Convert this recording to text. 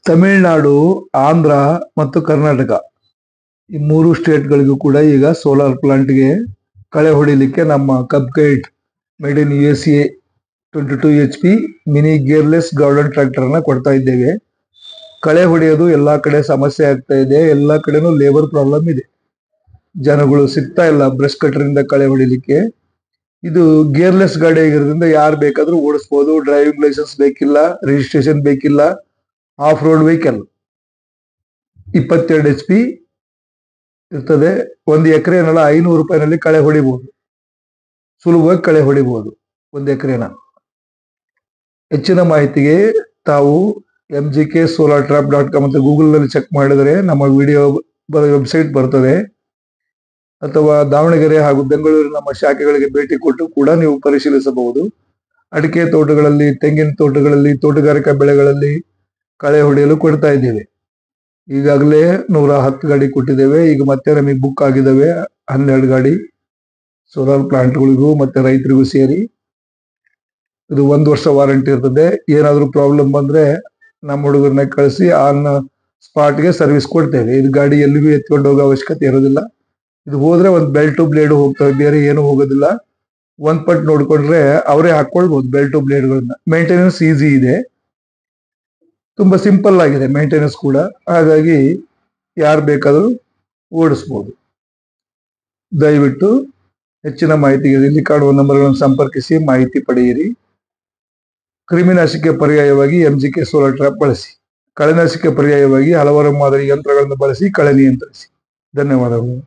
ತಮಿಳುನಾಡು, ಆಂಧ್ರ ಮತ್ತು ಕರ್ನಾಟಕ ಈ 3 ಸ್ಟೇಟ್ಗಳಿಗೂ ಕೂಡ ಈಗ ಸೋಲಾರ್ ಪ್ಲಾಂಟ್ಗೆ ಕಳೆ ಹೊಡಿಲಿಕ್ಕೆ ನಮ್ಮ cup guide made in USA 22 HP mini gearless garden tractor ಅನ್ನ ಕೊಡ್ತಾ ಇದ್ದೇವೆ. ಕಳೆ ಹೊಡೆಯೋದು ಎಲ್ಲಾ ಕಡೆ ಸಮಸ್ಯೆ ಆಗ್ತಾ ಇದೆ. ಎಲ್ಲಾ ಕಡೆನೂ ಲೇಬರ್ ಪ್ರಾಬ್ಲಮ್ ಇದೆ. ಜನಗಳು ಸಿಗ್ತಾ ಇಲ್ಲ ಬ್ರಷ್ ಕಟರ್ ಇಂದ ಕಳೆ ಹೊಡಿಲಿಕ್ಕೆ. ಇದು ಗೇರ್ಲೆಸ್ ಗಾಡಿ ಆಗಿರೋದ್ರಿಂದ ಯಾರು ಬೇಕಾದ್ರೂ ಓಡಿಸಬಹುದು. ಡ್ರೈವಿಂಗ್ ಲೈಸೆನ್ಸ್ ಬೇಕಿಲ್ಲ, ರಿಜಿಸ್ಟ್ರೇಷನ್ ಬೇಕಿಲ್ಲ. ಆಫ್ ರೋಡ್ ವೆಹಿಕಲ್ 22 HP ಇರ್ತದೆ. 1 ಎಕರೆನೆಲ್ಲ 500 ರೂಪಾಯಿನಲ್ಲಿ ಕಳೆ ಹೊಡಿಬಹುದು. ಸುಲಭವಾಗಿ ಕಳೆ ಹೊಡಿಬಹುದು 1 ಎಕರೆನ. ಹೆಚ್ಚಿನ ಮಾಹಿತಿಗೆ ತಾವು mgksolartrap.com ಅಂತ ಗೂಗಲ್ ನಲ್ಲಿ ಚೆಕ್ ಮಾಡಿದರೆ ನಮ್ಮ ವಿಡಿಯೋ ವೆಬ್ಸೈಟ್ ಬರ್ತದೆ. ಅಥವಾ ದಾವಣಗೆರೆ ಹಾಗೂ ಬೆಂಗಳೂರಿನ ನಮ್ಮ ಶಾಖೆಗಳಿಗೆ ಭೇಟಿ ಕೊಟ್ಟು ಕೂಡ ನೀವು ಪರಿಶೀಲಿಸಬಹುದು. ಅಡಿಕೆ ತೋಟಗಳಲ್ಲಿ, ತೆಂಗಿನ ತೋಟಗಳಲ್ಲಿ, ತೋಟಗಾರಿಕಾ ಬೆಳೆಗಳಲ್ಲಿ ಕಳೆ ಹೊಡೆಯಲು ಕೊಡ್ತಾ ಇದ್ದೇವೆ. ಈಗಾಗಲೇ 110 ಗಾಡಿ ಕೊಟ್ಟಿದ್ದೇವೆ. ಈಗ ಮತ್ತೆ ನಮಗೆ ಬುಕ್ ಆಗಿದ್ದಾವೆ 12 ಗಾಡಿ ಸೋಲಾರ್ ಪ್ಲಾಂಟ್ಗಳಿಗೂ ಮತ್ತೆ ರೈತರಿಗೂ ಸೇರಿ. ಇದು 1 ವರ್ಷ ವಾರಂಟಿ ಇರ್ತದೆ. ಏನಾದ್ರೂ ಪ್ರಾಬ್ಲಮ್ ಬಂದ್ರೆ ನಮ್ಮ ಹುಡುಗರನ್ನ ಕಳಿಸಿ ಆನ್ ಸ್ಪಾಟ್ಗೆ ಸರ್ವಿಸ್ ಕೊಡ್ತೇವೆ. ಇದು ಗಾಡಿ ಎಲ್ಲಿಗೂ ಎತ್ಕೊಂಡು ಹೋಗೋ ಅವಶ್ಯಕತೆ ಇರೋದಿಲ್ಲ. ಇದು ಹೋದ್ರೆ ಒಂದು ಬೆಲ್ಟು ಬ್ಲೇಡ್ ಹೋಗ್ತವೆ, ಬೇರೆ ಏನು ಹೋಗೋದಿಲ್ಲ. ಒಂದ್ ಪಟ್ ನೋಡ್ಕೊಂಡ್ರೆ ಅವರೇ ಹಾಕೊಳ್ಬಹುದು ಬೆಲ್ಟು ಬ್ಲೇಡ್ಗಳನ್ನ. ಮೇಂಟೆನೆನ್ಸ್ ಈಸಿ ಇದೆ, ತುಂಬಾ ಸಿಂಪಲ್ ಆಗಿದೆ ಮೇಂಟೆನೆನ್ಸ್ ಕೂಡ. ಹಾಗಾಗಿ ಯಾರು ಬೇಕಾದ್ರೂ ಓಡಿಸ್ಬೋದು. ದಯವಿಟ್ಟು ಹೆಚ್ಚಿನ ಮಾಹಿತಿಗೆ ಇಲ್ಲಿ ಕಾಣುವ ನಂಬರ್ಗಳನ್ನು ಸಂಪರ್ಕಿಸಿ ಮಾಹಿತಿ ಪಡೆಯಿರಿ. ಕ್ರಿಮಿನಾಶಕ ಪರ್ಯಾಯವಾಗಿ MGK ಸೋಲಾರ್ ಟ್ರ್ಯಾಪ್ ಬಳಸಿ. ಕಳೆನಾಶಕ ಪರ್ಯಾಯವಾಗಿ ಹಲವಾರು ಮಾದರಿ ಯಂತ್ರಗಳನ್ನು ಬಳಸಿ ಕಳೆ ನಿಯಂತ್ರಿಸಿ. ಧನ್ಯವಾದಗಳು.